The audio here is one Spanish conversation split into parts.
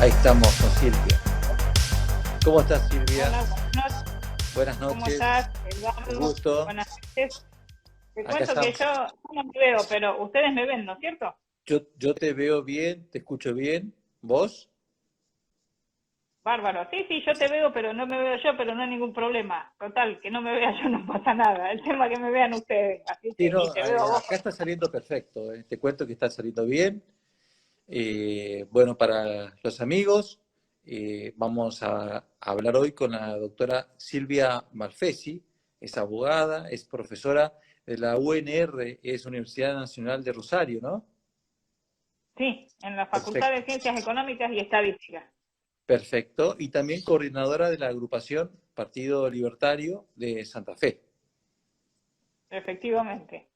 Ahí estamos con Silvia. ¿Cómo estás, Silvia? Hola, buenas noches. Buenas ¿Cómo noches, estás, un Eduardo? gusto. Buenas noches. Te Acá cuento que estamos. yo no me veo, pero ustedes me ven, ¿no es cierto? Yo te veo bien, te escucho bien. ¿Vos? Bárbaro. Sí, sí, yo te veo, pero no me veo yo, pero no hay ningún problema. Total, que no me vea yo no pasa nada. El tema es que me vean ustedes, así Sí, que, no, y te veo a vos. acá está saliendo perfecto. Te cuento que está saliendo bien. Bueno, para los amigos, vamos a hablar hoy con la doctora Silvia Malfesi. Es abogada, es profesora de la UNR, es Universidad Nacional de Rosario, ¿no? Sí, en la Facultad Perfecto. de Ciencias Económicas y Estadísticas. Perfecto. Y también coordinadora de la agrupación Partido Libertario de Santa Fe. Efectivamente.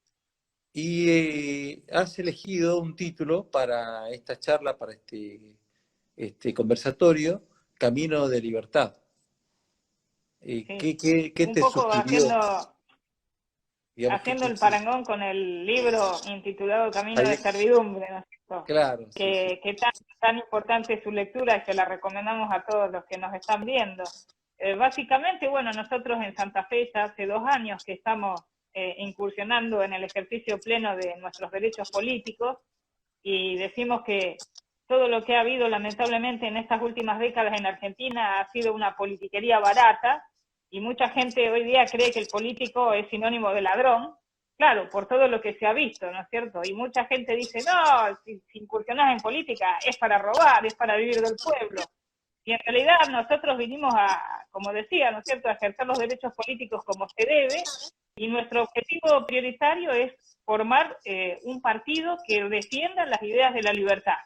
Y has elegido un título para esta charla, para este conversatorio, Camino de Libertad. Sí. ¿Qué Un te poco sugirió? Digamos, haciendo el parangón con el libro intitulado Camino de ahí- Servidumbre, ¿no es cierto? claro, sí, sí. Que tan importante es su lectura y se la recomendamos a todos los que nos están viendo. Básicamente, bueno, nosotros en Santa Fe ya hace 2 años que estamos incursionando en el ejercicio pleno de nuestros derechos políticos y decimos que todo lo que ha habido lamentablemente en estas últimas décadas en Argentina ha sido una politiquería barata y mucha gente hoy día cree que el político es sinónimo de ladrón, claro, por todo lo que se ha visto, ¿no es cierto? Y mucha gente dice, no, si incursionás en política es para robar, es para vivir del pueblo. Y en realidad nosotros vinimos a, como decía, ¿no es cierto?, a ejercer los derechos políticos como se debe, y nuestro objetivo prioritario es formar un partido que defienda las ideas de la libertad.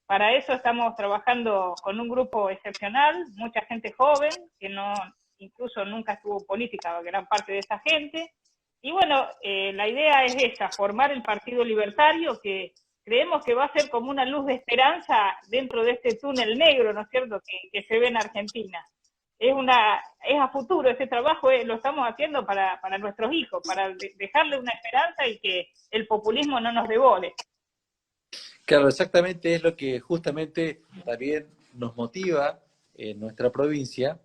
Para eso estamos trabajando con un grupo excepcional, mucha gente joven, que no, incluso nunca estuvo en política, gran parte de esa gente. Y bueno, la idea es esa, formar el Partido Libertario, que creemos que va a ser como una luz de esperanza dentro de este túnel negro, ¿no es cierto?, que se ve en Argentina. Es a futuro, ese trabajo lo estamos haciendo para nuestros hijos, para dejarle una esperanza y que el populismo no nos devore. Claro, exactamente es lo que justamente también nos motiva en nuestra provincia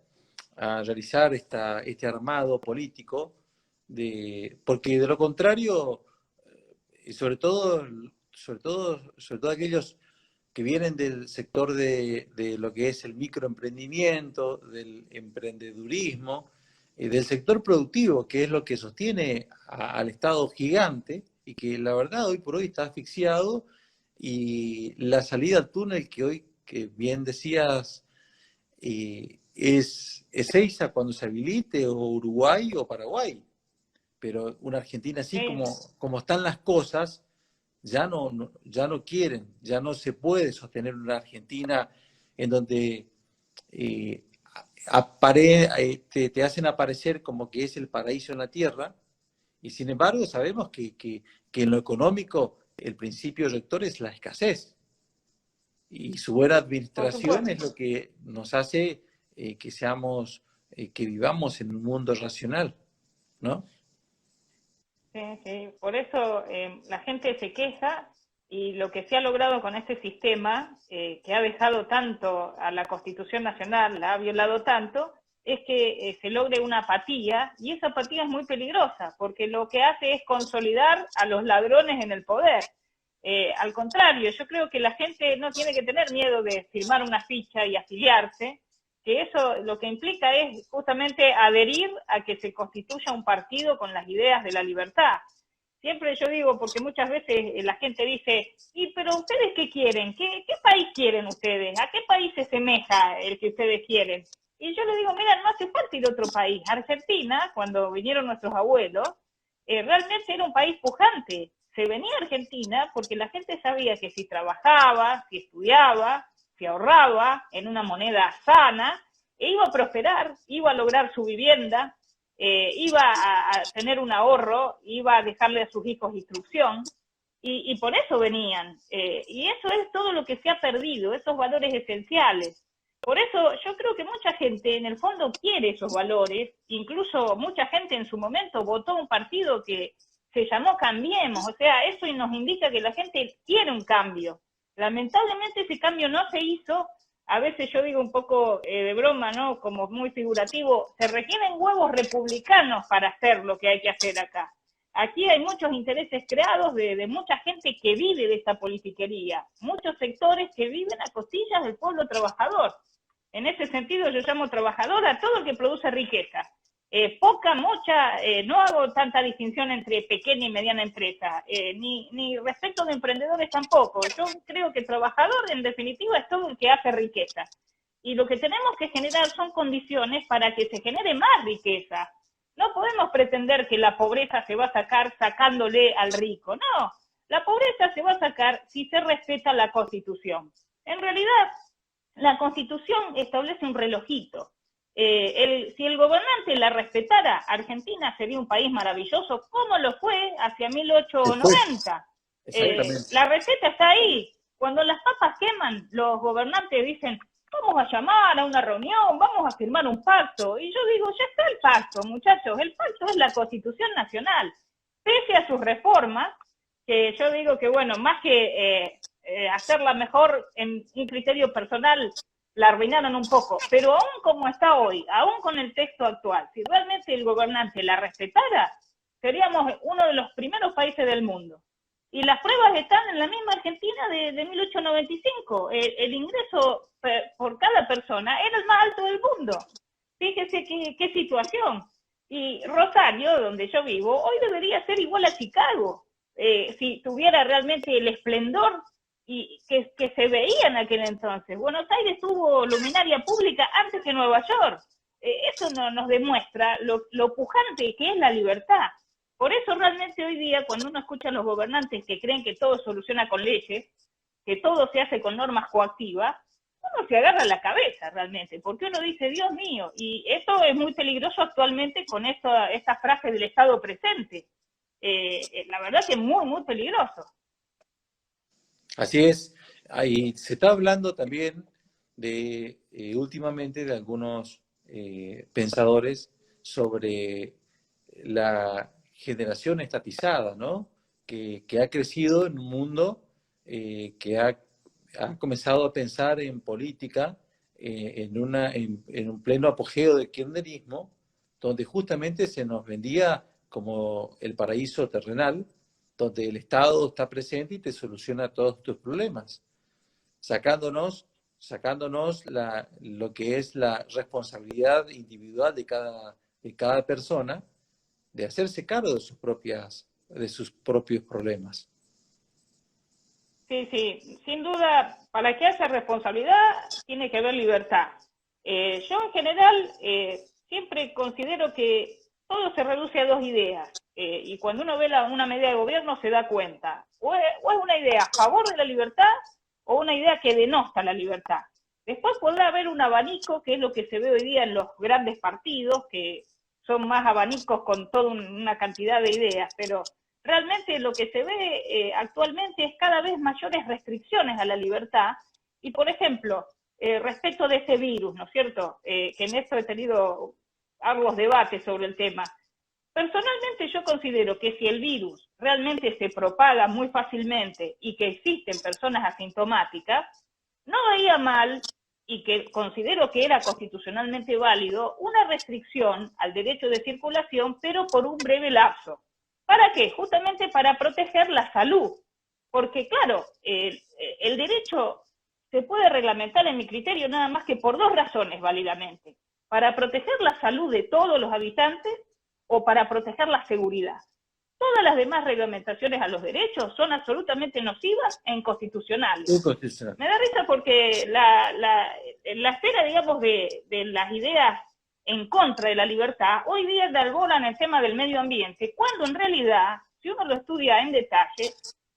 a realizar este armado político, porque de lo contrario, y sobre todo aquellos que vienen del sector de lo que es el microemprendimiento, del emprendedurismo, del sector productivo, que es lo que sostiene al Estado gigante y que la verdad hoy por hoy está asfixiado, y la salida al túnel que hoy, que bien decías, es Ezeiza cuando se habilite, o Uruguay o Paraguay, pero una Argentina así Sí, como están las cosas, ya no quieren, ya no se puede sostener una Argentina en donde eh, te hacen aparecer como que es el paraíso en la tierra, y sin embargo sabemos que en lo económico el principio rector es la escasez, y su buena por administración supuesto. es lo que nos hace que seamos, que vivamos en un mundo racional, ¿no? Sí, sí. Por eso la gente se queja y lo que se ha logrado con este sistema, que ha dejado tanto a la Constitución Nacional, la ha violado tanto, es que se logre una apatía, y esa apatía es muy peligrosa, porque lo que hace es consolidar a los ladrones en el poder. Al contrario, yo creo que la gente no tiene que tener miedo de firmar una ficha y afiliarse, que eso lo que implica es justamente adherir a que se constituya un partido con las ideas de la libertad. Siempre yo digo, porque muchas veces la gente dice, ¿y pero ustedes qué quieren? ¿Qué país quieren ustedes? ¿A qué país se semeja el que ustedes quieren? Y yo le digo, mira, no hace falta ir a otro país. Argentina, cuando vinieron nuestros abuelos, realmente era un país pujante. Se venía a Argentina porque la gente sabía que si trabajaba, si estudiaba, si ahorraba en una moneda sana, iba a prosperar, iba a lograr su vivienda, iba a tener un ahorro, iba a dejarle a sus hijos instrucción, y por eso venían. Y eso es todo lo que se ha perdido, esos valores esenciales. Por eso yo creo que mucha gente en el fondo quiere esos valores, incluso mucha gente en su momento votó un partido que se llamó Cambiemos, o sea, eso nos indica que la gente quiere un cambio. Lamentablemente ese cambio no se hizo a veces yo digo un poco de broma, ¿no? Como muy figurativo, se requieren huevos republicanos para hacer lo que hay que hacer acá. Aquí hay muchos intereses creados de mucha gente que vive de esta politiquería, muchos sectores que viven a costillas del pueblo trabajador. En ese sentido yo llamo trabajador a todo el que produce riqueza. Poca, mucha, no hago tanta distinción entre pequeña y mediana empresa, ni respecto de emprendedores tampoco. Yo creo que trabajador, en definitiva, es todo el que hace riqueza. Y lo que tenemos que generar son condiciones para que se genere más riqueza. No podemos pretender que la pobreza se va a sacar sacándole al rico. No, la pobreza se va a sacar si se respeta la Constitución. En realidad, la Constitución establece un relojito. Si el gobernante la respetara, Argentina sería un país maravilloso, como lo fue hacia 1890. La receta está ahí. Cuando las papas queman, los gobernantes dicen, vamos a llamar a una reunión, vamos a firmar un pacto. Y yo digo, ya está el pacto, muchachos. El pacto es la Constitución Nacional. Pese a sus reformas, que yo digo que, bueno, más que hacerla mejor en un criterio personal, la arruinaron un poco, pero aún como está hoy, aún con el texto actual, si realmente el gobernante la respetara, seríamos uno de los primeros países del mundo. Y las pruebas están en la misma Argentina de 1895. El ingreso por cada persona era el más alto del mundo. Fíjese qué situación. Y Rosario, donde yo vivo, hoy debería ser igual a Chicago, si tuviera realmente el esplendor y que se veía en aquel entonces. Buenos Aires tuvo luminaria pública antes que Nueva York. Eso nos demuestra lo pujante que es la libertad. Por eso realmente hoy día, cuando uno escucha a los gobernantes que creen que todo se soluciona con leyes, que todo se hace con normas coactivas, uno se agarra la cabeza realmente, porque uno dice, Dios mío, y esto es muy peligroso actualmente con esta frase del Estado presente. La verdad que es muy, muy peligroso. Así es. Ahí se está hablando también de últimamente de algunos pensadores sobre la generación estatizada, ¿no? Que ha crecido en un mundo que ha comenzado a pensar en política en un pleno apogeo del kirchnerismo, donde justamente se nos vendía como el paraíso terrenal, donde el Estado está presente y te soluciona todos tus problemas, sacándonos lo que es la responsabilidad individual de cada persona de hacerse cargo de sus propios problemas. Sí, sin duda, para que haya responsabilidad tiene que haber libertad. Yo en general siempre considero que todo se reduce a dos ideas, y cuando uno ve una medida de gobierno se da cuenta, o es una idea a favor de la libertad o una idea que denosta la libertad. Después podrá haber un abanico, que es lo que se ve hoy día en los grandes partidos, que son más abanicos con toda una cantidad de ideas, pero realmente lo que se ve actualmente es cada vez mayores restricciones a la libertad. Y, por ejemplo, respecto de ese virus, ¿no es cierto? Que en esto he tenido largos debates sobre el tema. Personalmente yo considero que si el virus realmente se propaga muy fácilmente y que existen personas asintomáticas, no veía mal, y que considero que era constitucionalmente válido, una restricción al derecho de circulación, pero por un breve lapso. ¿Para qué? Justamente para proteger la salud. Porque, claro, el derecho se puede reglamentar, en mi criterio, nada más que por dos razones válidamente. Para proteger la salud de todos los habitantes o para proteger la seguridad. Todas las demás reglamentaciones a los derechos son absolutamente nocivas e inconstitucionales. Inconstitucional. Me da risa porque la esfera, digamos, de las ideas en contra de la libertad, hoy día enarbolan el tema del medio ambiente, cuando en realidad, si uno lo estudia en detalle,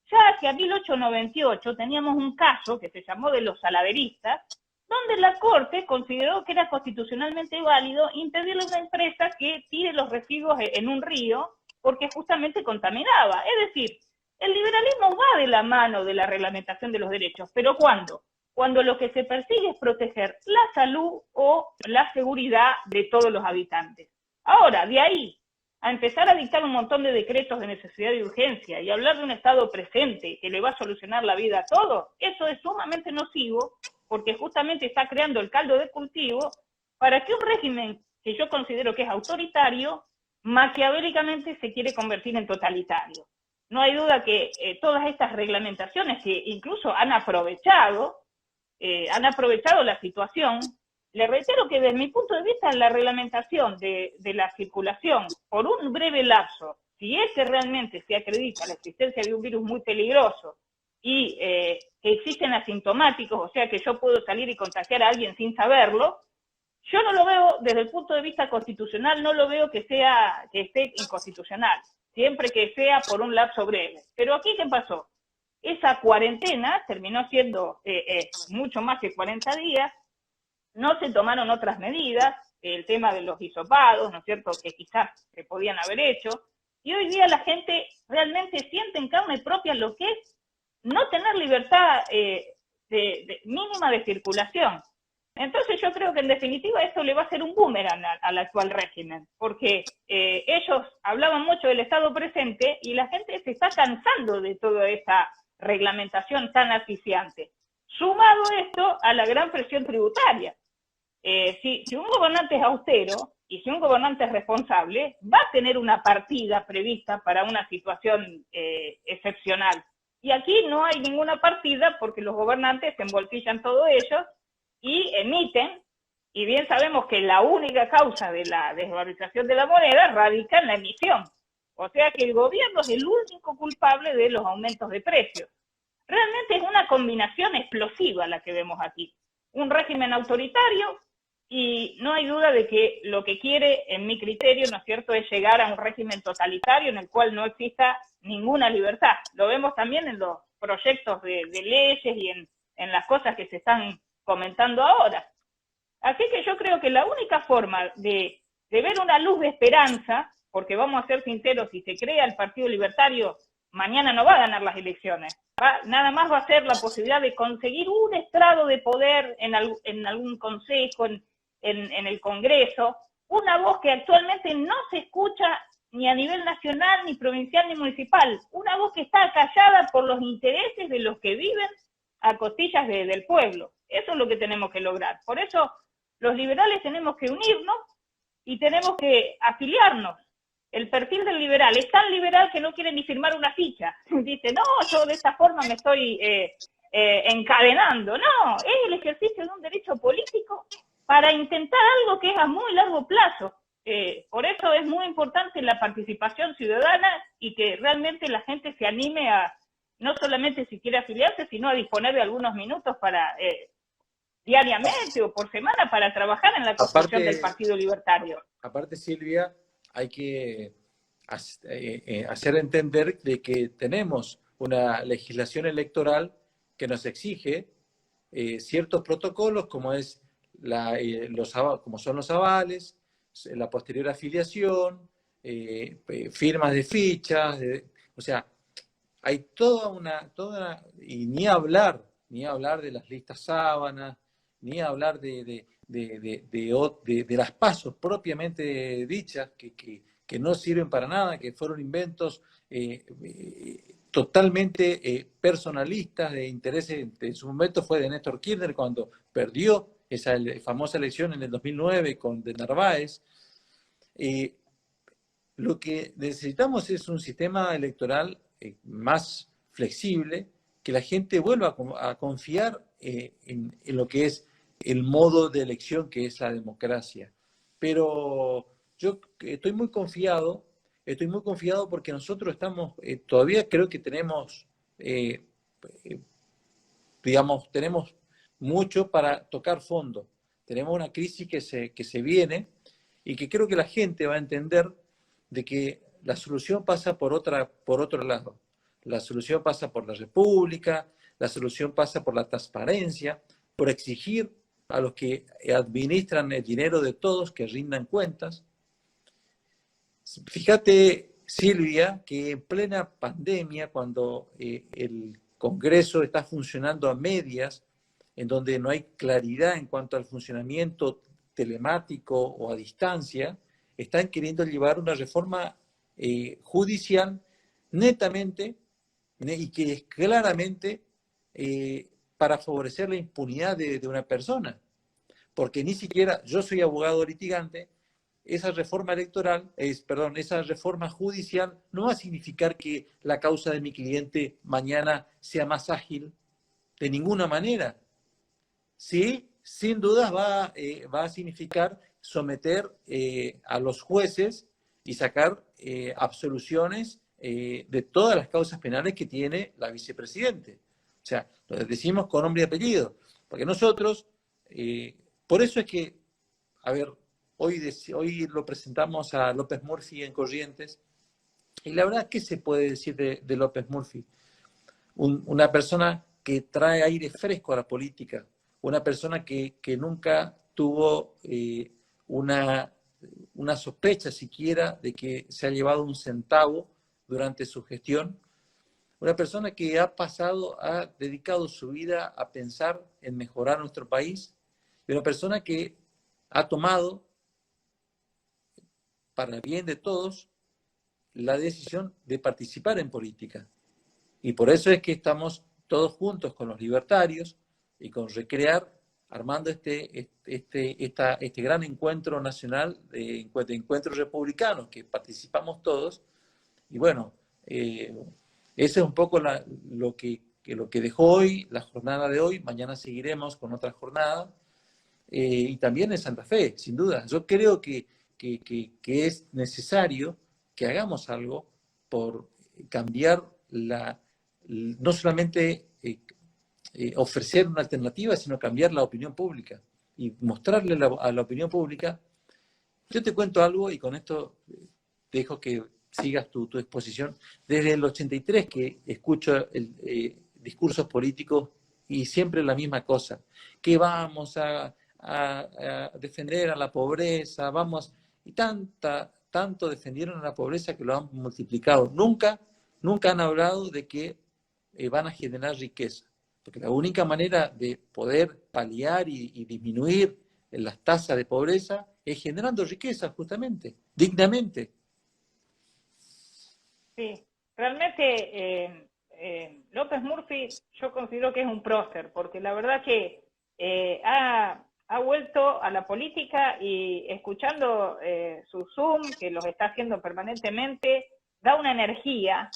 ya hacia 1898 teníamos un caso que se llamó de los saladeristas, donde la Corte consideró que era constitucionalmente válido impedirle a una empresa que tire los residuos en un río porque justamente contaminaba. Es decir, el liberalismo va de la mano de la reglamentación de los derechos, pero ¿cuándo? Cuando lo que se persigue es proteger la salud o la seguridad de todos los habitantes. Ahora, de ahí a empezar a dictar un montón de decretos de necesidad y urgencia y hablar de un Estado presente que le va a solucionar la vida a todos, eso es sumamente nocivo, porque justamente está creando el caldo de cultivo para que un régimen que yo considero que es autoritario, maquiavélicamente se quiere convertir en totalitario. No hay duda que todas estas reglamentaciones que incluso han aprovechado la situación. Le reitero que desde mi punto de vista la reglamentación de la circulación por un breve lapso, si es que realmente se acredita la existencia de un virus muy peligroso y que existen asintomáticos, o sea que yo puedo salir y contagiar a alguien sin saberlo, yo no lo veo desde el punto de vista constitucional, no lo veo que esté inconstitucional, siempre que sea por un lapso breve. Pero aquí, ¿qué pasó? Esa cuarentena terminó siendo mucho más que 40 días, no se tomaron otras medidas, el tema de los hisopados, ¿no es cierto?, que quizás se podían haber hecho, y hoy día la gente realmente siente en carne propia lo que es no tener libertad mínima de circulación. Entonces yo creo que en definitiva esto le va a ser un boomerang al actual régimen, porque ellos hablaban mucho del Estado presente y la gente se está cansando de toda esta reglamentación tan asfixiante. Sumado esto a la gran presión tributaria. Si un gobernante es austero y si un gobernante es responsable, va a tener una partida prevista para una situación excepcional. Y aquí no hay ninguna partida porque los gobernantes se embolsillan todo ellos y emiten, y bien sabemos que la única causa de la desvalorización de la moneda radica en la emisión. O sea que el gobierno es el único culpable de los aumentos de precios. Realmente es una combinación explosiva la que vemos aquí. Un régimen autoritario, y no hay duda de que lo que quiere, en mi criterio, ¿no es cierto?, es llegar a un régimen totalitario en el cual no exista ninguna libertad. Lo vemos también en los proyectos de leyes y en las cosas que se están comentando ahora. Así que yo creo que la única forma de ver una luz de esperanza, porque vamos a ser sinceros, si se crea el Partido Libertario, mañana no va a ganar las elecciones. Nada más va a ser la posibilidad de conseguir un estrado de poder en algún consejo, en el Congreso, una voz que actualmente no se escucha ni a nivel nacional, ni provincial, ni municipal. Una voz que está callada por los intereses de los que viven a costillas del pueblo. Eso es lo que tenemos que lograr. Por eso los liberales tenemos que unirnos y tenemos que afiliarnos. El perfil del liberal es tan liberal que no quiere ni firmar una ficha. Dice, no, yo de esta forma me estoy encadenando. No, es el ejercicio de un derecho político para intentar algo que es a muy largo plazo. Por eso es muy importante la participación ciudadana y que realmente la gente se anime a, no solamente si quiere afiliarse, sino a disponer de algunos minutos para diariamente o por semana para trabajar en la construcción del Partido Libertario. Aparte, Silvia, hay que hacer entender de que tenemos una legislación electoral que nos exige ciertos protocolos, como son los avales, la posterior afiliación, firmas de fichas, o sea, hay y ni hablar de las listas sábanas, ni hablar de las pasos propiamente dichas, que no sirven para nada, que fueron inventos totalmente personalistas, de intereses. En su momento fue de Néstor Kirchner cuando perdió esa famosa elección en el 2009 con de Narváez. Lo que necesitamos es un sistema electoral más flexible, que la gente vuelva a confiar en lo que es el modo de elección que es la democracia. Pero yo estoy muy confiado porque nosotros estamos, todavía creo que tenemos mucho para tocar fondo. Tenemos una crisis que se viene y que creo que la gente va a entender de que la solución pasa por otro lado. La solución pasa por la república, la solución pasa por la transparencia, por exigir a los que administran el dinero de todos que rindan cuentas. Fíjate, Silvia, que en plena pandemia, cuando el Congreso está funcionando a medias, en donde no hay claridad en cuanto al funcionamiento telemático o a distancia, están queriendo llevar una reforma judicial netamente y que claramente para favorecer la impunidad de una persona. Porque ni siquiera, yo soy abogado litigante, esa reforma electoral, esa reforma judicial no va a significar que la causa de mi cliente mañana sea más ágil de ninguna manera. Sí, sin dudas va a significar someter a los jueces y sacar absoluciones de todas las causas penales que tiene la vicepresidente. O sea, lo decimos con nombre y apellido, porque nosotros, por eso es que, a ver, hoy lo presentamos a López Murphy en Corrientes, y la verdad, ¿qué se puede decir de López Murphy? Una persona que trae aire fresco a la política, una persona que nunca tuvo una sospecha siquiera de que se ha llevado un centavo durante su gestión, una persona que ha dedicado su vida a pensar en mejorar nuestro país, y una persona que ha tomado, para el bien de todos, la decisión de participar en política. Y por eso es que estamos todos juntos con los libertarios y con Recrear, armando este gran encuentro nacional de encuentros republicanos, que participamos todos. Y bueno, ese es un poco lo que dejó hoy, la jornada de hoy. Mañana seguiremos con otra jornada. Y también en Santa Fe, sin duda. Yo creo que es necesario que hagamos algo por cambiar no solamente ofrecer una alternativa, sino cambiar la opinión pública y mostrarle a la opinión pública. Yo te cuento algo y con esto dejo que sigas tu exposición. Desde el 83 que escucho discursos políticos y siempre la misma cosa, que vamos a defender a la pobreza, y tanto defendieron a la pobreza que lo han multiplicado. Nunca han hablado de que van a generar riqueza, porque la única manera de poder paliar y disminuir las tasas de pobreza es generando riqueza, justamente, dignamente. Sí, realmente López Murphy yo considero que es un prócer, porque la verdad que ha vuelto a la política y escuchando su Zoom, que los está haciendo permanentemente, da una energía,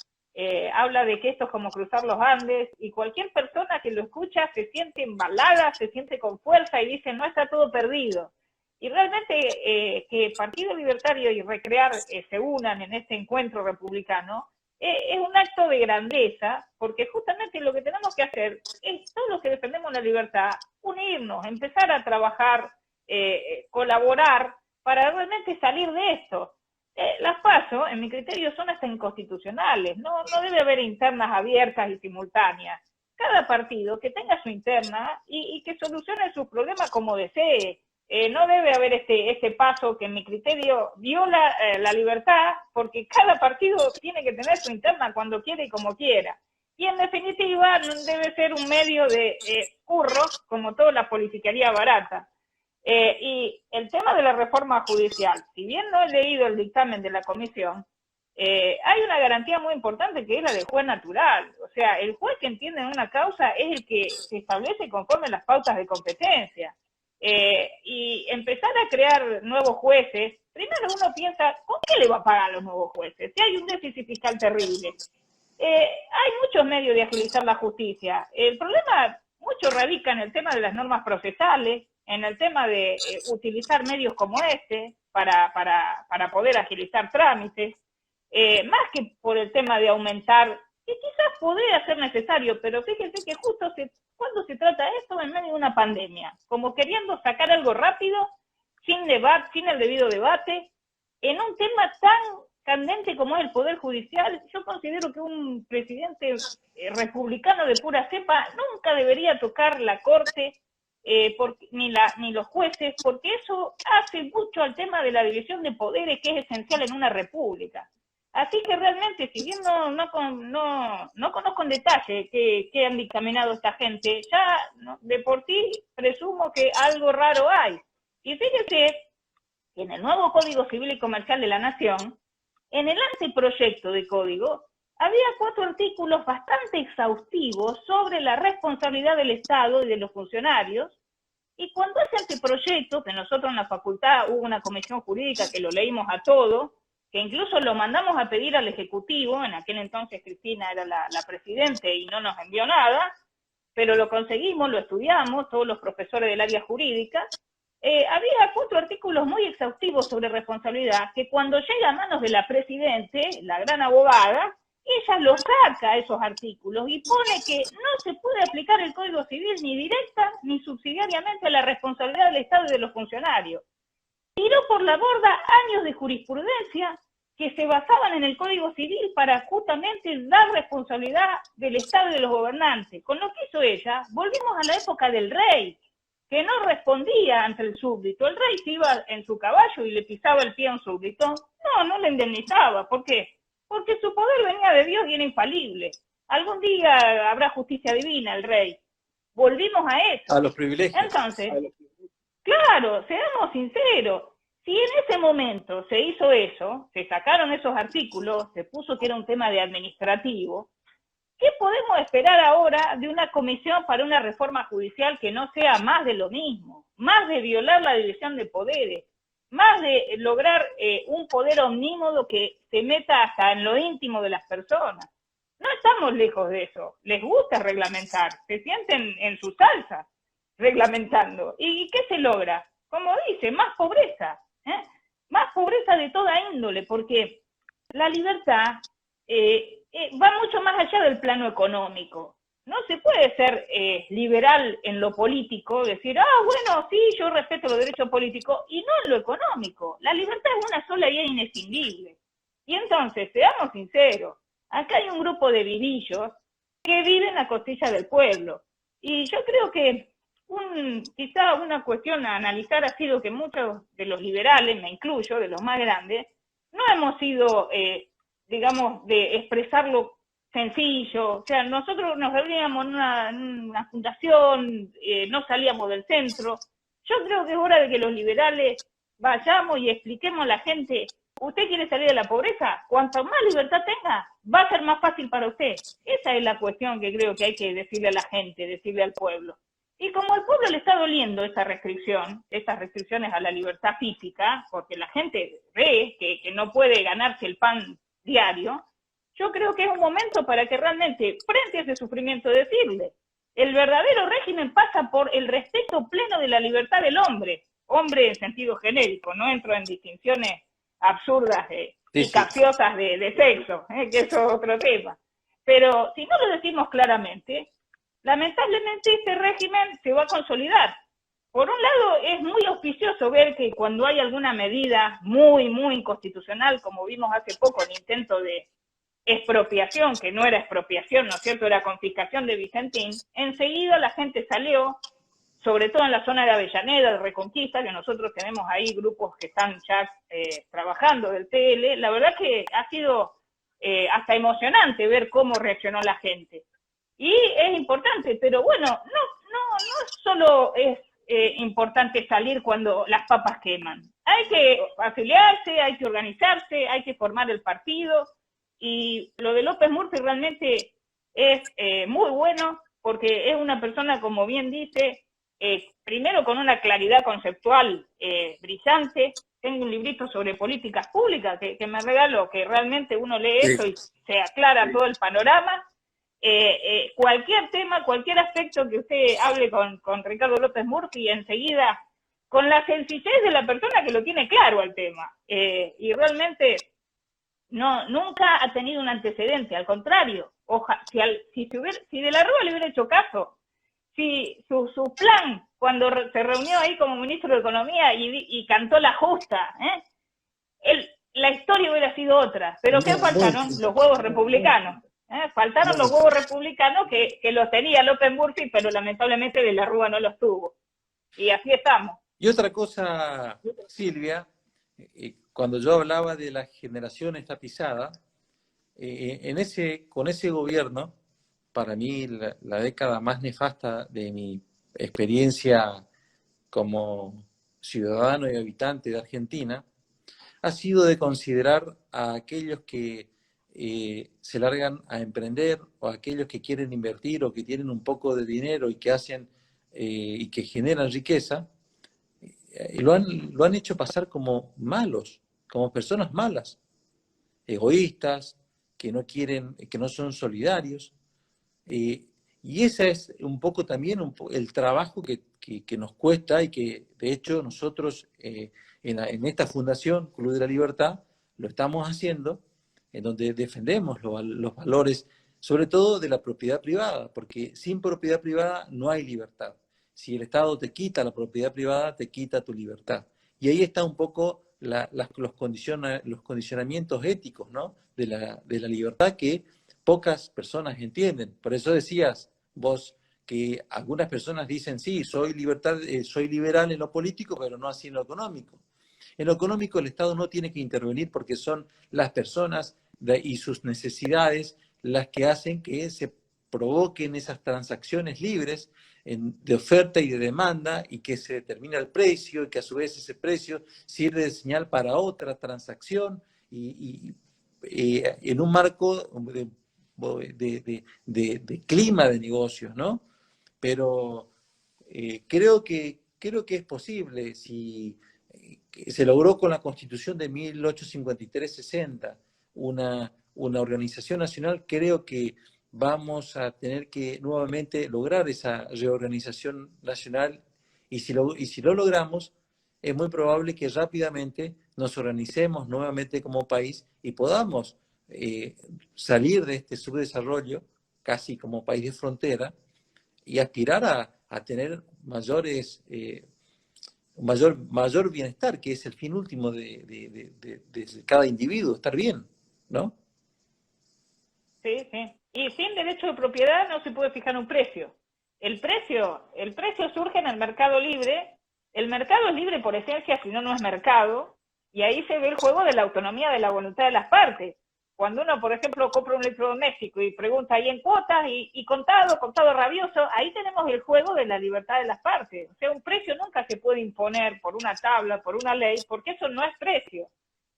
habla de que esto es como cruzar los Andes, y cualquier persona que lo escucha se siente embalada, se siente con fuerza y dice, no está todo perdido. Y realmente que Partido Libertario y Recrear se unan en este encuentro republicano es un acto de grandeza, porque justamente lo que tenemos que hacer es, todos los que defendemos la libertad, unirnos, empezar a trabajar, colaborar para realmente salir de esto. Las PASO, en mi criterio, son hasta inconstitucionales, no debe haber internas abiertas y simultáneas. Cada partido que tenga su interna y que solucione sus problemas como desee. No debe haber este paso que en mi criterio viola la libertad, porque cada partido tiene que tener su interna cuando quiere y como quiera. Y en definitiva debe ser un medio de curro, como toda la politiquería barata. Y el tema de la reforma judicial, si bien no he leído el dictamen de la comisión, hay una garantía muy importante que es la del juez natural. O sea, el juez que entiende una causa es el que se establece conforme las pautas de competencia. Y empezar a crear nuevos jueces, primero uno piensa, ¿con qué le va a pagar a los nuevos jueces? Si hay un déficit fiscal terrible. Hay muchos medios de agilizar la justicia. El problema mucho radica en el tema de las normas procesales, en el tema de utilizar medios como este para poder agilizar trámites, más que por el tema de aumentar, que quizás podría ser necesario, pero fíjense que justo cuando se trata de esto en medio de una pandemia, como queriendo sacar algo rápido, sin debate, sin el debido debate, en un tema tan candente como es el Poder Judicial. Yo considero que un presidente republicano de pura cepa nunca debería tocar la Corte, ni los jueces, porque eso hace mucho al tema de la división de poderes, que es esencial en una república. Así que realmente, si bien no conozco en detalle qué han dictaminado esta gente, ya de por sí presumo que algo raro hay. Y fíjense que en el nuevo Código Civil y Comercial de la Nación, en el anteproyecto de código, había 4 artículos bastante exhaustivos sobre la responsabilidad del Estado y de los funcionarios, y cuando ese anteproyecto, que nosotros en la facultad hubo una comisión jurídica que lo leímos a todo, que incluso lo mandamos a pedir al Ejecutivo, en aquel entonces Cristina era la presidente y no nos envió nada, pero lo conseguimos, lo estudiamos, todos los profesores del área jurídica, había 4 artículos muy exhaustivos sobre responsabilidad, que cuando llega a manos de la presidente, la gran abogada, ella lo saca esos artículos y pone que no se puede aplicar el Código Civil ni directa ni subsidiariamente a la responsabilidad del Estado y de los funcionarios. Tiró por la borda años de jurisprudencia que se basaban en el Código Civil para justamente dar responsabilidad del Estado y de los gobernantes. Con lo que hizo ella, volvimos a la época del rey, que no respondía ante el súbdito. El rey se iba en su caballo y le pisaba el pie a un súbdito. No le indemnizaba. ¿Por qué? Porque su poder venía de Dios y era infalible. Algún día habrá justicia divina el rey. Volvimos a eso. A los privilegios. Entonces, claro, seamos sinceros. Si en ese momento se hizo eso, se sacaron esos artículos, se puso que era un tema de administrativo, ¿qué podemos esperar ahora de una comisión para una reforma judicial que no sea más de lo mismo? Más de violar la división de poderes, más de lograr un poder omnímodo que se meta hasta en lo íntimo de las personas. No estamos lejos de eso. Les gusta reglamentar, se sienten en su salsa reglamentando. ¿Y qué se logra? Como dice, más pobreza. Más pobreza de toda índole, porque la libertad va mucho más allá del plano económico. No se puede ser liberal en lo político, decir, bueno, sí, yo respeto los derechos políticos, y no en lo económico. La libertad es una sola y es inescindible. Y entonces, seamos sinceros, acá hay un grupo de vivillos que viven a costilla del pueblo. Y yo creo que quizá una cuestión a analizar ha sido que muchos de los liberales, me incluyo, de los más grandes, no hemos sido, digamos, de expresarlo sencillo. O sea, nosotros nos reuníamos en una fundación, no salíamos del centro. Yo creo que es hora de que los liberales vayamos y expliquemos a la gente, ¿usted quiere salir de la pobreza? Cuanto más libertad tenga, va a ser más fácil para usted. Esa es la cuestión que creo que hay que decirle a la gente, decirle al pueblo. Y como al pueblo le está doliendo esa restricción, esas restricciones a la libertad física, porque la gente ve que no puede ganarse el pan diario, yo creo que es un momento para que realmente, frente a ese sufrimiento, decirle, el verdadero régimen pasa por el respeto pleno de la libertad del hombre en sentido genérico, no entro en distinciones absurdas y capciosas de sexo, que eso es otro tema. Pero si no lo decimos claramente, lamentablemente este régimen se va a consolidar. Por un lado, es muy auspicioso ver que cuando hay alguna medida muy, muy inconstitucional, como vimos hace poco el intento de expropiación, que no era expropiación, ¿no es cierto?, era confiscación de Vicentín, enseguida la gente salió, sobre todo en la zona de Avellaneda, de Reconquista, que nosotros tenemos ahí grupos que están ya trabajando del TL. La verdad que ha sido hasta emocionante ver cómo reaccionó la gente. Y es importante, pero bueno, no solo es importante salir cuando las papas queman. Hay que afiliarse, hay que organizarse, hay que formar el partido. Y lo de López Murphy realmente es muy bueno, porque es una persona, como bien dice, primero con una claridad conceptual brillante. Tengo un librito sobre políticas públicas que me regaló, que realmente uno lee eso y se aclara todo el panorama. Cualquier tema, cualquier aspecto que usted hable con Ricardo López Murphy, enseguida, con la sencillez de la persona que lo tiene claro al tema. Y realmente nunca ha tenido un antecedente, al contrario. Si de la Rúa le hubiera hecho caso, si su plan, cuando se reunió ahí como ministro de Economía y cantó la justa, la historia hubiera sido otra. Pero ¿qué faltaron? Los huevos republicanos. Faltaron los huevos republicanos que los tenía López Murphy, pero lamentablemente de la Rúa no los tuvo. Y así estamos. Y otra cosa, Silvia, cuando yo hablaba de la generación tapizada, con ese gobierno, para mí la década más nefasta de mi experiencia como ciudadano y habitante de Argentina, ha sido de considerar a aquellos que se largan a emprender, o aquellos que quieren invertir o que tienen un poco de dinero y que hacen y que generan riqueza, lo han hecho pasar como malos, como personas malas, egoístas, que no quieren, que no son solidarios. Y ese es un poco también el trabajo que nos cuesta y que de hecho nosotros en esta Fundación Club de la Libertad lo estamos haciendo, en donde defendemos los valores, sobre todo de la propiedad privada, porque sin propiedad privada no hay libertad. Si el Estado te quita la propiedad privada, te quita tu libertad. Y ahí está un poco los condicionamientos éticos, ¿no? de la libertad que pocas personas entienden. Por eso decías vos que algunas personas dicen, sí, soy liberal en lo político, pero no así en lo económico. En lo económico el Estado no tiene que intervenir porque son las personas y sus necesidades las que hacen que se provoquen esas transacciones libres de oferta y de demanda, y que se determina el precio, y que a su vez ese precio sirve de señal para otra transacción, y en un marco de clima de negocios, ¿no? Pero creo que es posible. Si se logró con la Constitución de 1853-60 una organización nacional, creo que vamos a tener que nuevamente lograr esa reorganización nacional, y si lo logramos, es muy probable que rápidamente nos organicemos nuevamente como país y podamos salir de este subdesarrollo, casi como país de frontera, y aspirar a tener mayor bienestar, que es el fin último de cada individuo, estar bien, ¿no? Sí, sí. Y sin derecho de propiedad no se puede fijar un precio. El precio surge en el mercado libre. El mercado es libre por esencia, si no, no es mercado. Y ahí se ve el juego de la autonomía de la voluntad de las partes. Cuando uno, por ejemplo, compra un electrodoméstico y pregunta ahí en cuotas y contado rabioso, ahí tenemos el juego de la libertad de las partes. O sea, un precio nunca se puede imponer por una tabla, por una ley, porque eso no es precio.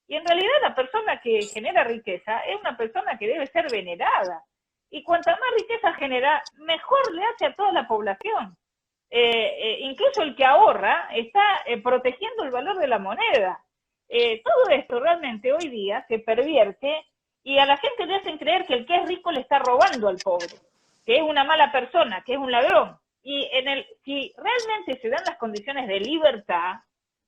Y en realidad la persona que genera riqueza es una persona que debe ser venerada. Y cuanta más riqueza genera, mejor le hace a toda la población. Incluso el que ahorra está protegiendo el valor de la moneda. Todo esto realmente hoy día se pervierte, y a la gente le hacen creer que el que es rico le está robando al pobre, que es una mala persona, que es un ladrón. Y si realmente se dan las condiciones de libertad,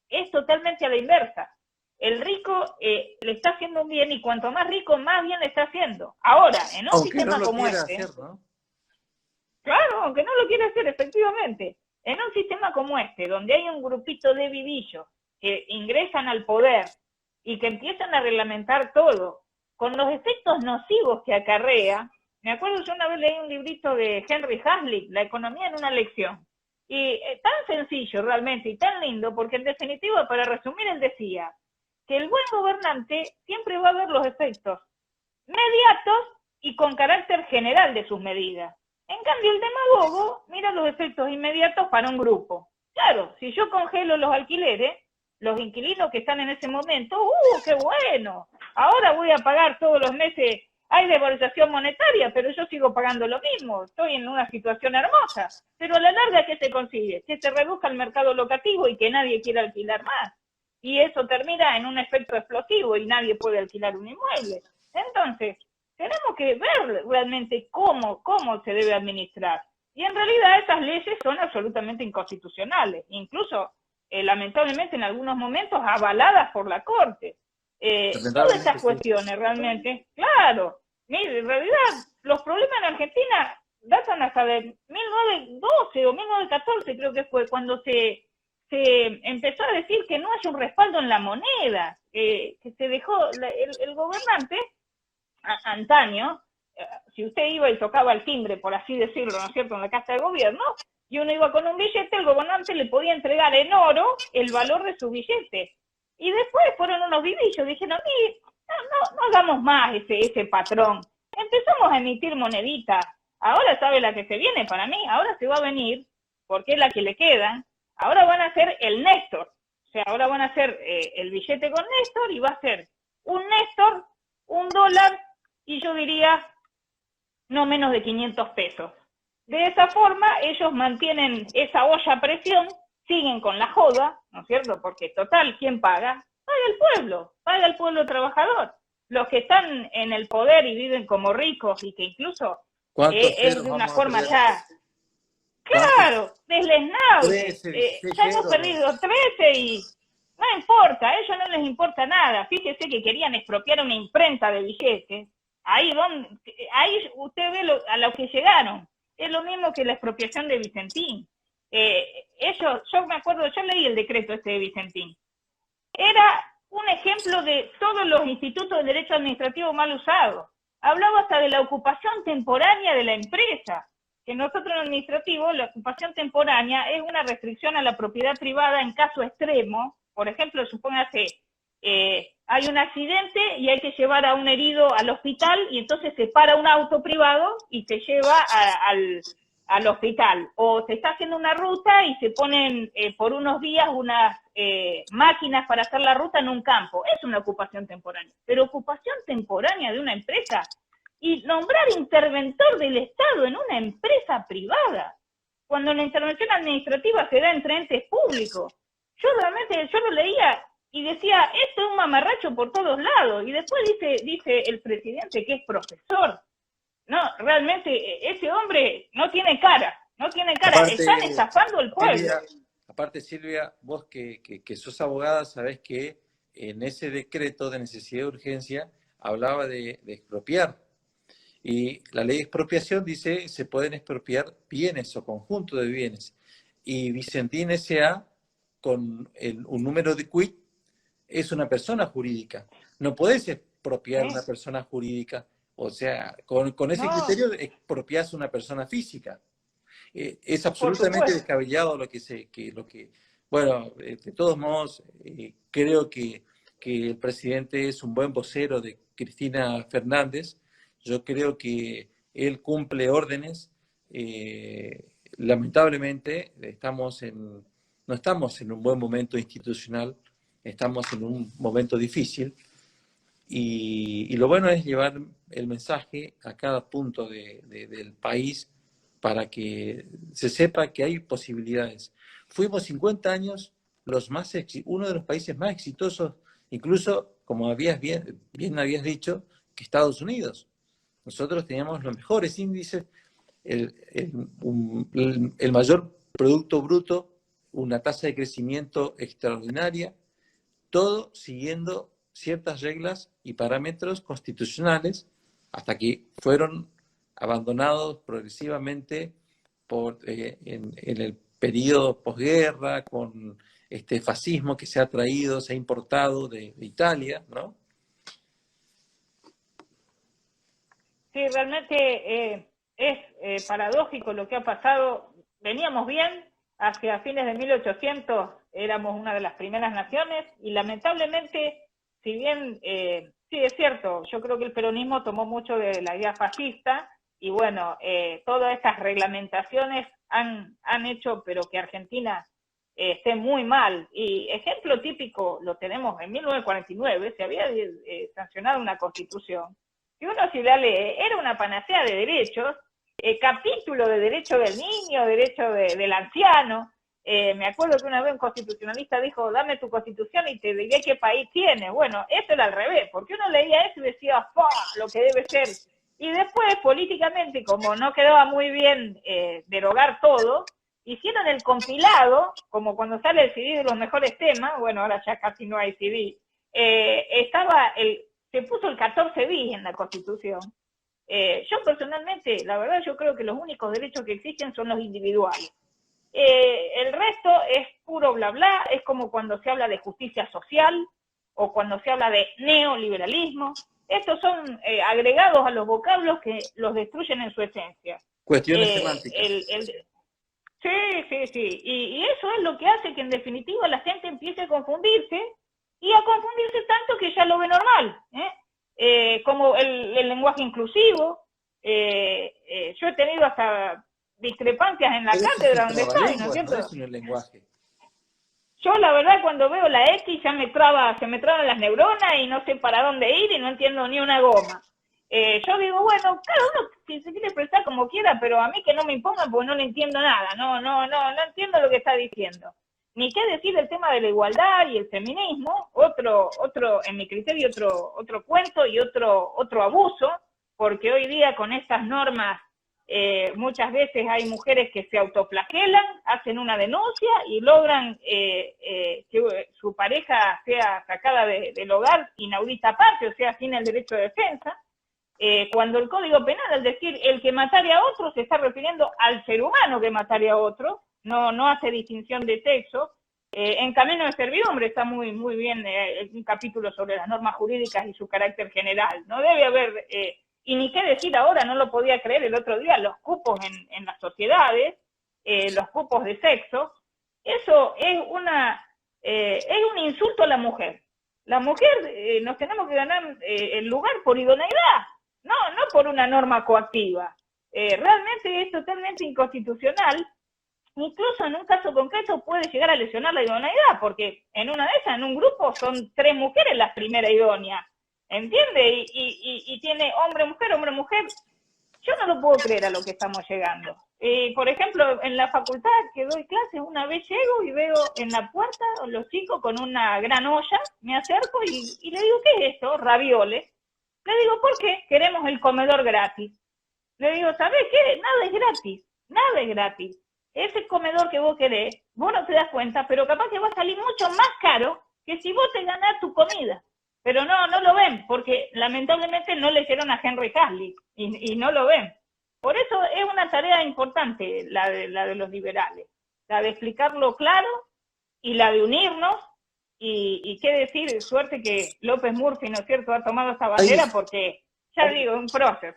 es totalmente a la inversa. El rico le está haciendo un bien, y cuanto más rico, más bien le está haciendo. Ahora, en un sistema como este, hacer, ¿no? Claro, aunque no lo quiere hacer, efectivamente, en un sistema como este, donde hay un grupito de vivillos que ingresan al poder y que empiezan a reglamentar todo, con los efectos nocivos que acarrea. Me acuerdo, yo una vez leí un librito de Henry Hazlitt, La economía en una lección, y tan sencillo realmente y tan lindo, porque en definitiva, para resumir, él decía que el buen gobernante siempre va a ver los efectos mediatos y con carácter general de sus medidas. En cambio, el demagogo mira los efectos inmediatos para un grupo. Claro, si yo congelo los alquileres, los inquilinos que están en ese momento, ¡qué bueno! Ahora voy a pagar todos los meses, hay devaluación monetaria, pero yo sigo pagando lo mismo, estoy en una situación hermosa. Pero a la larga, ¿qué se consigue? Que se reduzca el mercado locativo y que nadie quiera alquilar más. Y eso termina en un efecto explosivo y nadie puede alquilar un inmueble. Entonces, tenemos que ver realmente cómo se debe administrar. Y en realidad esas leyes son absolutamente inconstitucionales, incluso lamentablemente en algunos momentos avaladas por la Corte. Todas estas cuestiones realmente, claro, mire, en realidad los problemas en Argentina datan hasta de 1912 o 1914, creo que fue cuando se empezó a decir que no hay un respaldo en la moneda, que se dejó el gobernante antaño. Si usted iba y tocaba el timbre, por así decirlo, ¿no es cierto?, en la casa de gobierno, y uno iba con un billete, el gobernante le podía entregar en oro el valor de su billete. Y después fueron unos vivillos, dijeron, no hagamos más ese patrón. Empezamos a emitir moneditas. Ahora sabe la que se viene para mí, ahora se va a venir, porque es la que le queda, ahora van a hacer el Néstor. O sea, ahora van a hacer el billete con Néstor, y va a ser un Néstor, un dólar y yo diría no menos de 500 pesos. De esa forma, ellos mantienen esa olla a presión, siguen con la joda, ¿no es cierto? Porque total, ¿quién paga? Paga el pueblo trabajador. Los que están en el poder y viven como ricos y que incluso ¿Cuántos es ceros de una vamos a forma perder? ya, ¿Cuántos? claro, deslesnable. 13, Ya 16 hemos ceros. perdido 13 y no importa, a ellos no les importa nada. Fíjese que querían expropiar una imprenta de billetes. Ahí usted ve a lo que llegaron. Es lo mismo que la expropiación de Vicentín. Yo me acuerdo, yo leí el decreto este de Vicentín. Era un ejemplo de todos los institutos de derecho administrativo mal usados. Hablaba hasta de la ocupación temporánea de la empresa, que nosotros en administrativo la ocupación temporánea es una restricción a la propiedad privada en caso extremo. Por ejemplo, supóngase, hay un accidente y hay que llevar a un herido al hospital y entonces se para un auto privado y se lleva al hospital. O se está haciendo una ruta y se ponen por unos días unas máquinas para hacer la ruta en un campo. Es una ocupación temporánea. Pero ocupación temporánea de una empresa y nombrar interventor del Estado en una empresa privada, cuando la intervención administrativa se da entre entes públicos. Yo lo leía y decía, esto es un mamarracho por todos lados. Y después dice el presidente que es profesor. No, realmente ese hombre no tiene cara. Están estafando al pueblo. Aparte, Silvia, vos que sos abogada, sabés que en ese decreto de necesidad de urgencia hablaba de expropiar. Y la ley de expropiación dice se pueden expropiar bienes o conjunto de bienes. Y Vicentín S.A., con un número de quit, es una persona jurídica. No podés expropiar una persona jurídica. O sea, con ese criterio expropiás una persona física. Es absolutamente descabellado bueno, de todos modos, creo que el presidente es un buen vocero de Cristina Fernández. Yo creo que él cumple órdenes. Lamentablemente, no estamos en un buen momento institucional, estamos en un momento difícil. Y lo bueno es llevar el mensaje a cada punto del país para que se sepa que hay posibilidades. Fuimos 50 años uno de los países más exitosos, incluso, como bien habías dicho, que Estados Unidos. Nosotros teníamos los mejores índices, el mayor Producto Bruto, una tasa de crecimiento extraordinaria, todo siguiendo ciertas reglas y parámetros constitucionales, hasta que fueron abandonados progresivamente en el periodo posguerra, con este fascismo que se ha importado de Italia, ¿no? Sí, realmente es paradójico lo que ha pasado. Veníamos bien, hacia fines de 1800 éramos una de las primeras naciones y lamentablemente, si bien sí es cierto, yo creo que el peronismo tomó mucho de la idea fascista y bueno, todas estas reglamentaciones han hecho pero que Argentina esté muy mal. Y ejemplo típico lo tenemos en 1949, se había sancionado una constitución que uno si la lee era una panacea de derechos, capítulo de derecho del niño, derecho del anciano. Me acuerdo que una vez un constitucionalista dijo, dame tu constitución y te diré qué país tiene. Bueno, eso era al revés, porque uno leía eso y decía, ¡pah!, lo que debe ser. Y después, políticamente, como no quedaba muy bien derogar todo, hicieron el compilado, como cuando sale el CD de los mejores temas, bueno, ahora ya casi no hay CD, se puso el 14 bis en la Constitución. Yo personalmente, la verdad, yo creo que los únicos derechos que existen son los individuales. El resto es puro bla bla, es como cuando se habla de justicia social o cuando se habla de neoliberalismo. Estos son agregados a los vocablos que los destruyen en su esencia. Cuestiones semánticas. Sí. Y eso es lo que hace que en definitiva la gente empiece a confundirse y a confundirse tanto que ya lo ve normal. Como el lenguaje inclusivo. Yo he tenido hasta discrepancias en la cátedra donde estoy, ¿no es cierto? No es un lenguaje. Yo la verdad cuando veo la X ya se me traban las neuronas y no sé para dónde ir y no entiendo ni una goma. Yo digo, bueno, cada uno si se quiere expresar como quiera, pero a mí que no me impongan porque no le entiendo nada, no entiendo lo que está diciendo. Ni qué decir del tema de la igualdad y el feminismo, otro en mi criterio, otro cuento y otro abuso, porque hoy día con estas normas muchas veces hay mujeres que se autoflagelan, hacen una denuncia y logran que su pareja sea sacada del hogar inaudita aparte, o sea, sin el derecho de defensa. Cuando el Código Penal, al decir el que matare a otro, se está refiriendo al ser humano que matare a otro, no hace distinción de sexo. En Camino de Servidumbre está muy bien un capítulo sobre las normas jurídicas y su carácter general. No debe haber, y ni qué decir ahora, no lo podía creer el otro día, los cupos en las sociedades, los cupos de sexo, eso es un insulto a la mujer. La mujer nos tenemos que ganar el lugar por idoneidad, no por una norma coactiva. Realmente es totalmente inconstitucional. Incluso en un caso concreto puede llegar a lesionar la idoneidad, porque en una de esas, en un grupo, son 3 mujeres las primeras idóneas, ¿entiende? Y tiene hombre, mujer. Yo no lo puedo creer a lo que estamos llegando. Por ejemplo, en la facultad que doy clases, una vez llego y veo en la puerta a los chicos con una gran olla, me acerco y le digo, ¿qué es esto? Ravioles. Le digo, ¿por qué? Queremos el comedor gratis. Le digo, ¿sabés qué? Nada es gratis. Ese comedor que vos querés, vos no te das cuenta, pero capaz que va a salir mucho más caro que si vos te ganás tu comida. Pero no lo ven, porque lamentablemente no leyeron a Henry Hazlitt y no lo ven. Por eso es una tarea importante la de los liberales, la de explicarlo claro y la de unirnos. Y qué decir, suerte que López Murphy, ¿no es cierto?, ha tomado esta bandera, porque, ya digo, un prócer.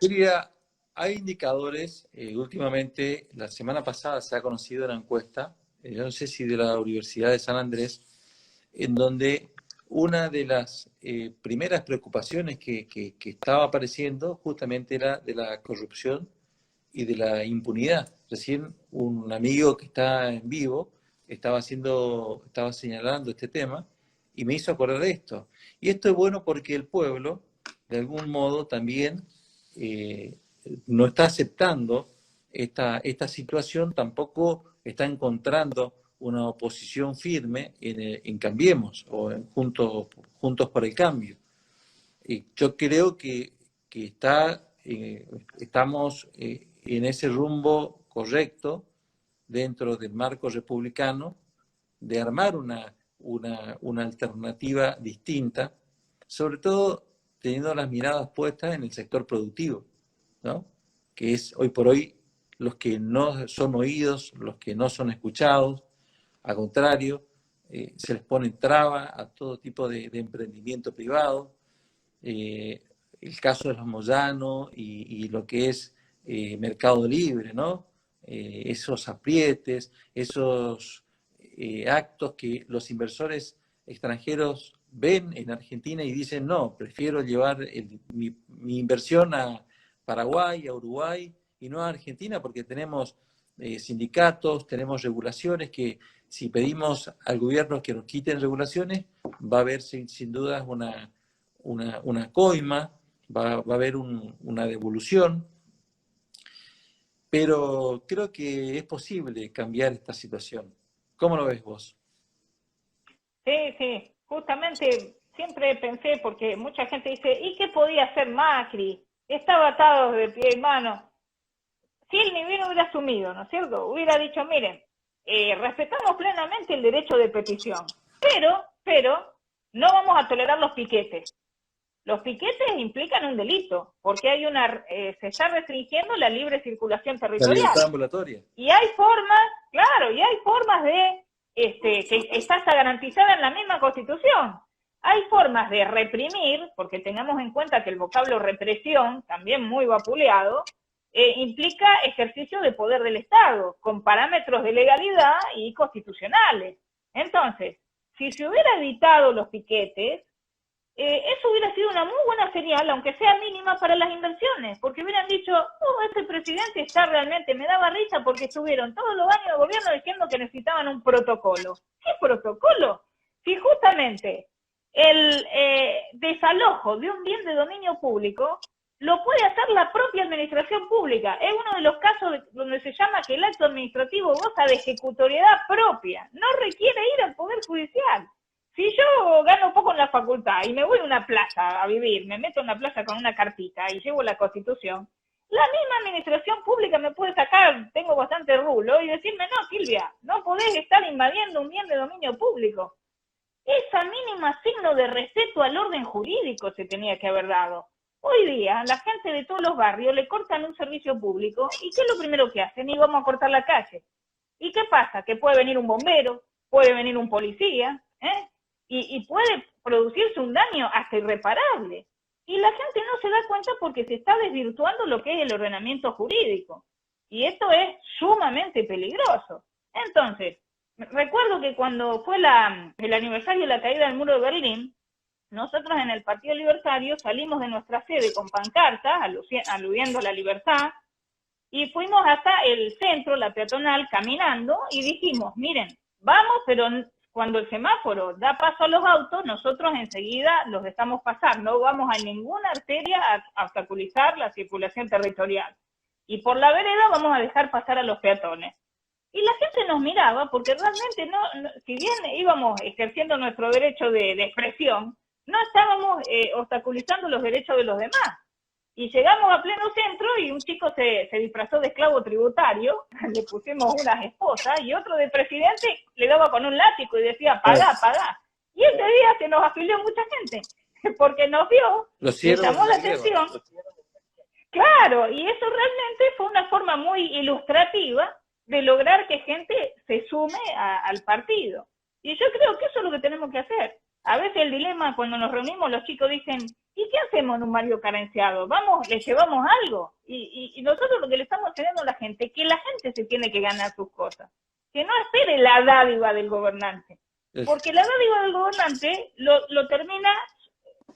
Hay indicadores, últimamente, la semana pasada se ha conocido una encuesta, yo no sé si de la Universidad de San Andrés, en donde una de las primeras preocupaciones que estaba apareciendo justamente era de la corrupción y de la impunidad. Recién un amigo que está en vivo estaba señalando este tema y me hizo acordar de esto. Y esto es bueno porque el pueblo, de algún modo, también no está aceptando esta situación, tampoco está encontrando una oposición firme en Cambiemos o en Juntos por el Cambio. Yo creo que estamos en ese rumbo correcto dentro del marco republicano de armar una alternativa distinta, sobre todo teniendo las miradas puestas en el sector productivo, ¿no? Que es hoy por hoy los que no son oídos, los que no son escuchados. Al contrario, se les pone traba a todo tipo de emprendimiento privado. El caso de los Moyano y lo que es Mercado Libre, ¿no? Esos aprietes, esos actos que los inversores extranjeros ven en Argentina y dicen, no, prefiero llevar mi inversión a Paraguay, a Uruguay y no a Argentina porque tenemos sindicatos, tenemos regulaciones que si pedimos al gobierno que nos quiten regulaciones, va a haber sin duda una coima, va a haber una devolución, pero creo que es posible cambiar esta situación. ¿Cómo lo ves vos? Sí, justamente siempre pensé, porque mucha gente dice, ¿y qué podía hacer Macri? Estaba atado de pie y mano. Si él ni bien hubiera asumido, ¿no es cierto? Hubiera dicho, miren, respetamos plenamente el derecho de petición, pero no vamos a tolerar los piquetes. Los piquetes implican un delito, porque hay se está restringiendo la libre circulación territorial. La libertad ambulatoria. Y hay formas de, que está garantizada en la misma Constitución. Hay formas de reprimir, porque tengamos en cuenta que el vocablo represión, también muy vapuleado, implica ejercicio de poder del Estado, con parámetros de legalidad y constitucionales. Entonces, si se hubiera evitado los piquetes, eso hubiera sido una muy buena señal, aunque sea mínima, para las inversiones, porque hubieran dicho, este presidente está realmente, me daba risa porque estuvieron todos los años de gobierno diciendo que necesitaban un protocolo. ¿Qué protocolo? Si justamente el desalojo de un bien de dominio público lo puede hacer la propia administración pública. Es uno de los casos donde se llama que el acto administrativo goza de ejecutoriedad propia, no requiere ir al Poder Judicial. Si yo gano poco en la facultad y me voy a una plaza a vivir, me meto en una plaza con una cartita y llevo la Constitución, la misma administración pública me puede sacar, tengo bastante rulo, y decirme, no, Silvia, no podés estar invadiendo un bien de dominio público. Esa mínima signo de respeto al orden jurídico se tenía que haber dado. Hoy día, la gente de todos los barrios le cortan un servicio público, ¿y qué es lo primero que hacen? Y vamos a cortar la calle. ¿Y qué pasa? Que puede venir un bombero, puede venir un policía, y puede producirse un daño hasta irreparable. Y la gente no se da cuenta porque se está desvirtuando lo que es el ordenamiento jurídico. Y esto es sumamente peligroso. Entonces, recuerdo que cuando fue el aniversario de la caída del muro de Berlín, nosotros en el Partido Libertario salimos de nuestra sede con pancartas, aludiendo a la libertad, y fuimos hasta el centro, la peatonal, caminando, y dijimos, miren, vamos, pero cuando el semáforo da paso a los autos, nosotros enseguida los dejamos pasar, no vamos a ninguna arteria a obstaculizar la circulación territorial. Y por la vereda vamos a dejar pasar a los peatones. Y la gente nos miraba porque realmente, si bien íbamos ejerciendo nuestro derecho de expresión, no estábamos obstaculizando los derechos de los demás. Y llegamos a pleno centro y un chico se disfrazó de esclavo tributario, le pusimos unas esposas, y otro de presidente le daba con un látigo y decía, pagá, pagá. Y ese día se nos afilió mucha gente, porque nos vio, le llamó la atención. Claro, y eso realmente fue una forma muy ilustrativa de lograr que gente se sume al partido. Y yo creo que eso es lo que tenemos que hacer. A veces el dilema, cuando nos reunimos, los chicos dicen, ¿y qué hacemos en un barrio carenciado? ¿Vamos, le llevamos algo? Y nosotros lo que le estamos enseñando a la gente, que la gente se tiene que ganar sus cosas. Que no espere la dádiva del gobernante. Porque la dádiva del gobernante lo termina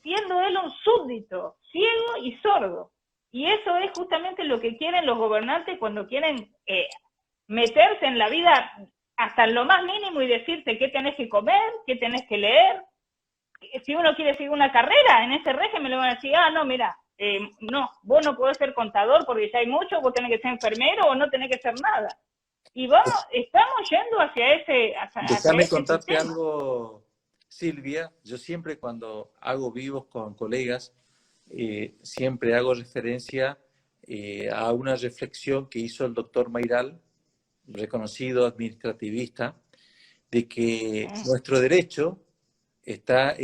siendo él un súbdito, ciego y sordo. Y eso es justamente lo que quieren los gobernantes cuando quieren meterse en la vida hasta en lo más mínimo y decirte qué tenés que comer, qué tenés que leer. Si uno quiere seguir una carrera, en ese régimen le van a decir, no, mira, no, vos no podés ser contador porque ya hay mucho, vos tenés que ser enfermero o no tenés que ser nada. Y estamos yendo hacia ese... Déjame contarte algo, Silvia. Yo siempre cuando hago vivos con colegas, siempre hago referencia a una reflexión que hizo el doctor Mayral, reconocido administrativista, de que nuestro derecho está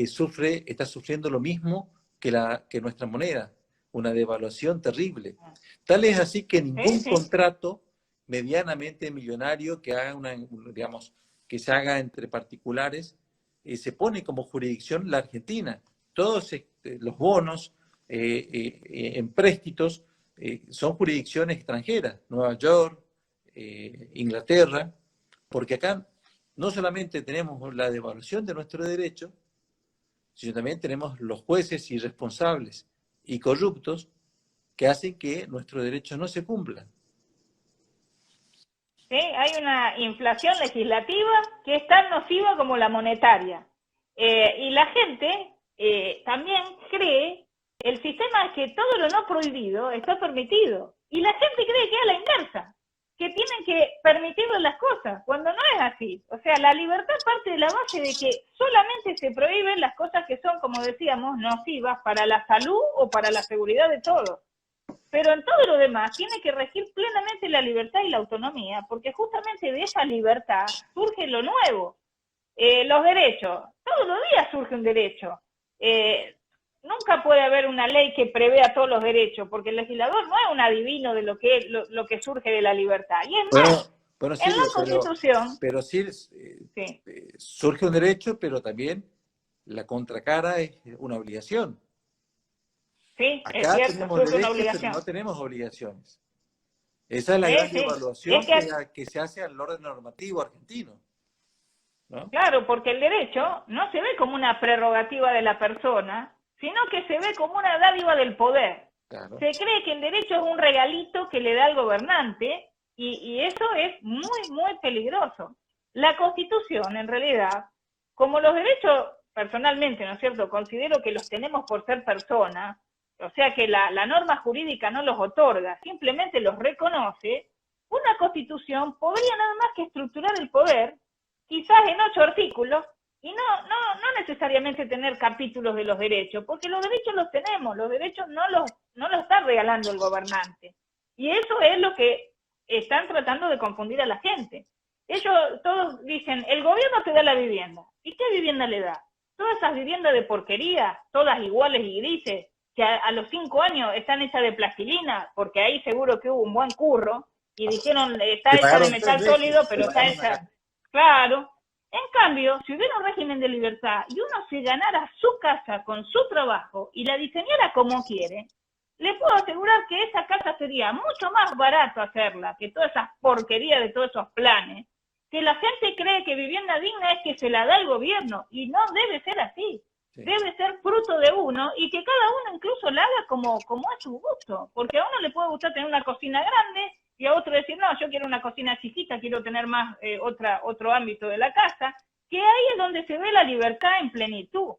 sufriendo lo mismo que nuestra moneda, una devaluación terrible. Tal es así que ningún contrato medianamente millonario que haga que se haga entre particulares se pone como jurisdicción la Argentina. Todos los bonos, empréstitos, son jurisdicciones extranjeras, Nueva York, Inglaterra, porque acá no solamente tenemos la devaluación de nuestro derecho, sino también tenemos los jueces irresponsables y corruptos que hacen que nuestros derechos no se cumplan. Sí, hay una inflación legislativa que es tan nociva como la monetaria. Y la gente también cree, el sistema es que todo lo no prohibido está permitido. Y la gente cree que es a la inversa, que tienen que permitirle las cosas, cuando no es así. O sea, la libertad parte de la base de que solamente se prohíben las cosas que son, como decíamos, nocivas para la salud o para la seguridad de todos. Pero en todo lo demás tiene que regir plenamente la libertad y la autonomía, porque justamente de esa libertad surge lo nuevo. Los derechos, todos los días surge un derecho. Nunca puede haber una ley que prevea todos los derechos, porque el legislador no es un adivino de lo que surge de la libertad. Y es más, en la Constitución... Pero sí, surge un derecho, pero también la contracara es una obligación. Sí, acá es cierto, tenemos surge derechos, una obligación. pero no tenemos obligaciones. Esa es la gran evaluación que se hace al orden normativo argentino, ¿no? Claro, porque el derecho no se ve como una prerrogativa de la persona, sino que se ve como una dádiva del poder. Claro. Se cree que el derecho es un regalito que le da al gobernante, y eso es muy, muy peligroso. La Constitución, en realidad, como los derechos, personalmente, ¿no es cierto?, considero que los tenemos por ser personas, o sea que la norma jurídica no los otorga, simplemente los reconoce, una constitución podría nada más que estructurar el poder, quizás en 8 artículos, y no necesariamente tener capítulos de los derechos, porque los derechos los tenemos, los derechos no los está regalando el gobernante. Y eso es lo que están tratando de confundir a la gente. Ellos todos dicen, el gobierno te da la vivienda. ¿Y qué vivienda le da? Todas esas viviendas de porquería, todas iguales y grises, que a los 5 años están hechas de plastilina, porque ahí seguro que hubo un buen curro, y dijeron, está hecha de metal sólido, pero está hecha... Claro. En cambio, si hubiera un régimen de libertad y uno se ganara su casa con su trabajo y la diseñara como quiere, le puedo asegurar que esa casa sería mucho más barato hacerla que todas esas porquerías de todos esos planes, que la gente cree que vivienda digna es que se la da el gobierno, y no debe ser así. Sí. Debe ser fruto de uno, y que cada uno incluso la haga como a su gusto, porque a uno le puede gustar tener una cocina grande, y a otro decir, no, yo quiero una cocina chiquita, quiero tener más otro ámbito de la casa, que ahí es donde se ve la libertad en plenitud.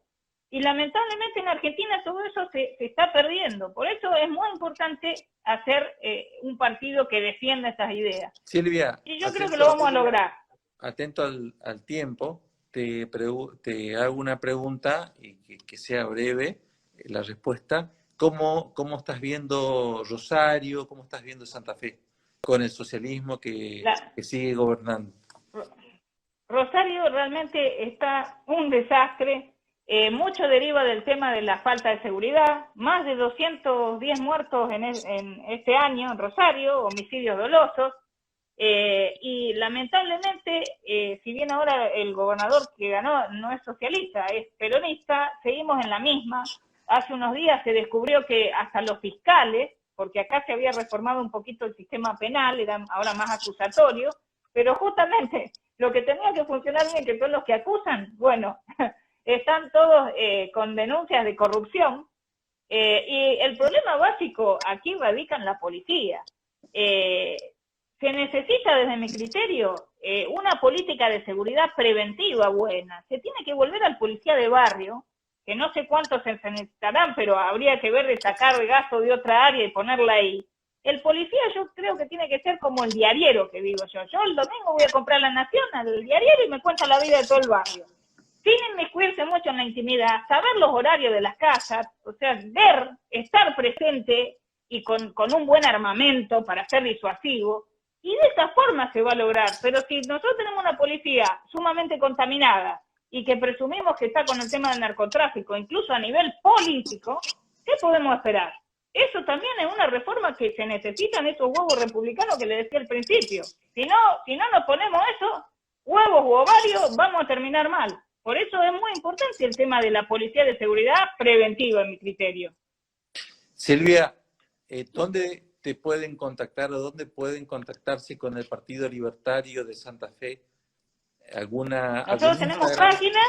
Y lamentablemente en Argentina todo eso se está perdiendo. Por eso es muy importante hacer un partido que defienda estas ideas. Silvia, y yo creo que lo vamos a lograr. Atento al tiempo, te hago una pregunta, y que sea breve la respuesta. ¿Cómo estás viendo Rosario? ¿Cómo estás viendo Santa Fe con el socialismo que sigue gobernando? Rosario realmente está un desastre. Mucho deriva del tema de la falta de seguridad, más de 210 muertos en este año en Rosario, homicidios dolosos, y lamentablemente, si bien ahora el gobernador que ganó no es socialista, es peronista, seguimos en la misma. Hace unos días se descubrió que hasta los fiscales, porque acá se había reformado un poquito el sistema penal, era ahora más acusatorio, pero justamente lo que tenía que funcionar bien, que todos los que acusan, bueno, están todos con denuncias de corrupción, y el problema básico aquí radica en la policía. Se necesita, desde mi criterio, una política de seguridad preventiva buena. Se tiene que volver al policía de barrio, que no sé cuántos se necesitarán, pero habría que ver de sacar gasto de otra área y ponerla ahí. El policía yo creo que tiene que ser como el diariero que digo yo. Yo el domingo voy a comprar La Nación al diariero y me cuenta la vida de todo el barrio. Sin inmiscuirse mucho en la intimidad, saber los horarios de las casas, o sea, ver, estar presente y con un buen armamento para ser disuasivo, y de esa forma se va a lograr. Pero si nosotros tenemos una policía sumamente contaminada y que presumimos que está con el tema del narcotráfico, incluso a nivel político, ¿qué podemos esperar? Eso también es una reforma que se necesitan, esos huevos republicanos que le decía al principio. Si no nos ponemos eso, huevos u ovarios, vamos a terminar mal. Por eso es muy importante el tema de la policía de seguridad preventiva, en mi criterio. Silvia, ¿dónde te pueden contactar o dónde pueden contactarse con el Partido Libertario de Santa Fe? Nosotros tenemos páginas,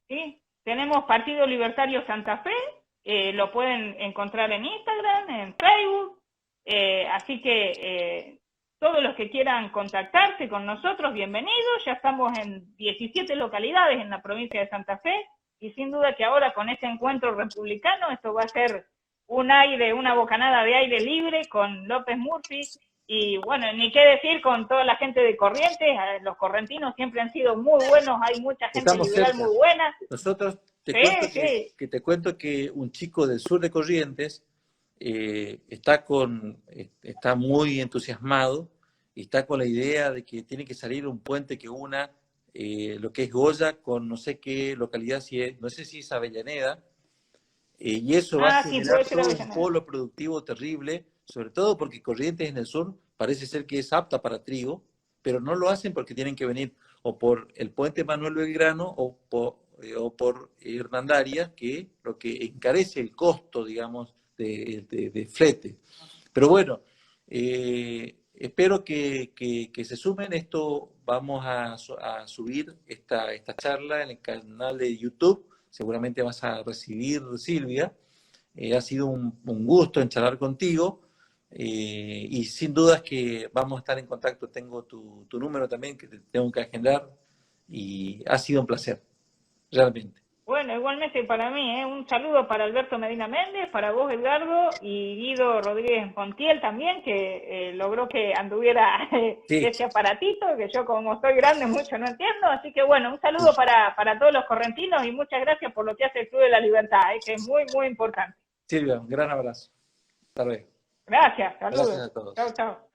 ¿sí? Tenemos Partido Libertario Santa Fe, lo pueden encontrar en Instagram, en Facebook, así que todos los que quieran contactarse con nosotros, bienvenidos. Ya estamos en 17 localidades en la provincia de Santa Fe, y sin duda que ahora con este encuentro republicano esto va a ser una bocanada de aire libre con López Murphy, y bueno, ni qué decir con toda la gente de Corrientes. Los correntinos siempre han sido muy buenos, hay mucha gente liberal muy buena. Nosotros te cuento que un chico del sur de Corrientes está muy entusiasmado y está con la idea de que tiene que salir un puente que una lo que es Goya con no sé qué localidad, no sé si es Avellaneda, y eso va a generar todo un polo productivo terrible, sobre todo porque Corrientes en el sur parece ser que es apta para trigo, pero no lo hacen porque tienen que venir o por el puente Manuel Belgrano o por Hernandarias, que lo que encarece el costo, digamos, de flete. Pero bueno, espero que se sumen. Esto vamos a subir esta charla en el canal de YouTube. Seguramente vas a recibir, Silvia. Ha sido un gusto en charlar contigo. Y sin dudas que vamos a estar en contacto. Tengo tu número también, que te tengo que agendar. Y ha sido un placer, realmente. Bueno, igualmente para mí, un saludo para Alberto Medina Méndez, para vos, Edgardo, y Guido Rodríguez Montiel también, que logró que anduviera Sí, ese aparatito, que yo como soy grande mucho no entiendo, así que bueno, un saludo para todos los correntinos y muchas gracias por lo que hace el Club de la Libertad, que es muy, muy importante. Silvia, un gran abrazo. Hasta luego. Gracias, Gracias saludos. a todos. Chao, chao.